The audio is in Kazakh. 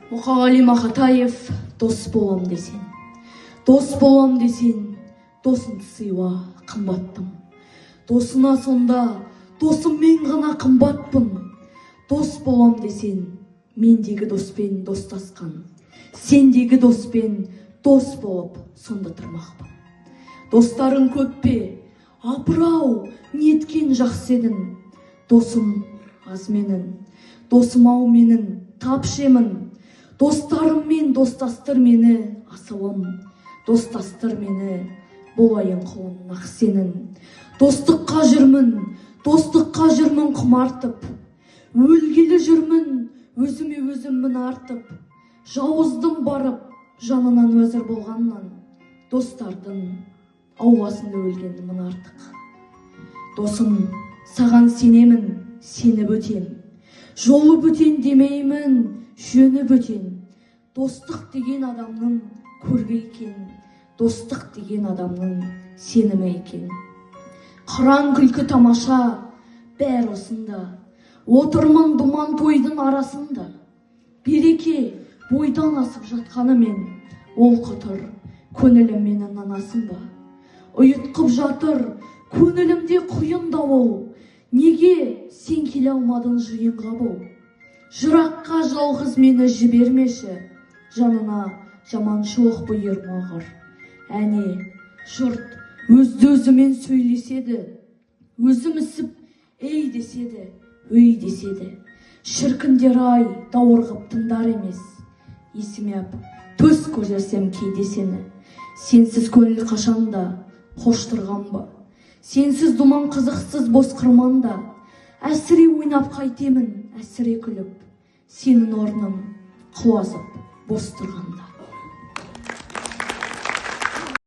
Мұқағали Мақатаев, дос болам десен. Дос болам десен, досын сыйла қымбаттым. Досына сонда, досым мен ғана қымбатпын. Дос болам десен, мендегі доспен достасқан. Сендегі доспен дос болып сонда тұрмақпын. Достарың көп пе? Апырау, неткен жақсы едің. Досым аз менің, досым-ау менің тапшемін. Достарыммен достастыр мені асылым. Достастыр мені болайын құлын ақ сенің. Достыққа жүрмін құмартып. Өлгелі жүрмін, өзіме өзіммін артып. Жауыздым барып, жанынан өзір болғаннан. Достардың ауласында өлгенімін артық. Досым, саған сенемін, сені бөтен. Жолы бөтен демеймін, жөні бөтен. Достық деген адамның көргі екен. Достық деген адамның сенімі екен. Қыран күлкі тамаша, бәр осында. Отырмын думан тойдың арасында. Береке бойдан асып жатқанымен, ол қытыр көңілім менің анасын ба? Ұйытқып жатыр көңілімде құйын дауыл. Неге сен келе алмадың жиынға бұл? Жыраққа жалғыз мені жібермеші, жанына жаманшылық бұйырмағыр. Әне, жұрт өзді-өзімен сөйлеседі, өзім ісіп, ей деседі, өй деседі. Шіркіндер-ай, даурығып тыңдар емес. Есіме ап, төс көрсем кейде сені. Сенсіз көңіл қашанда қоштырған ба? Сенсіз думан қызықсыз бос қырманда. Әсіре ойнап қайтемін, әсіре күліп. Сенің орның құлазып бос тұрғанда.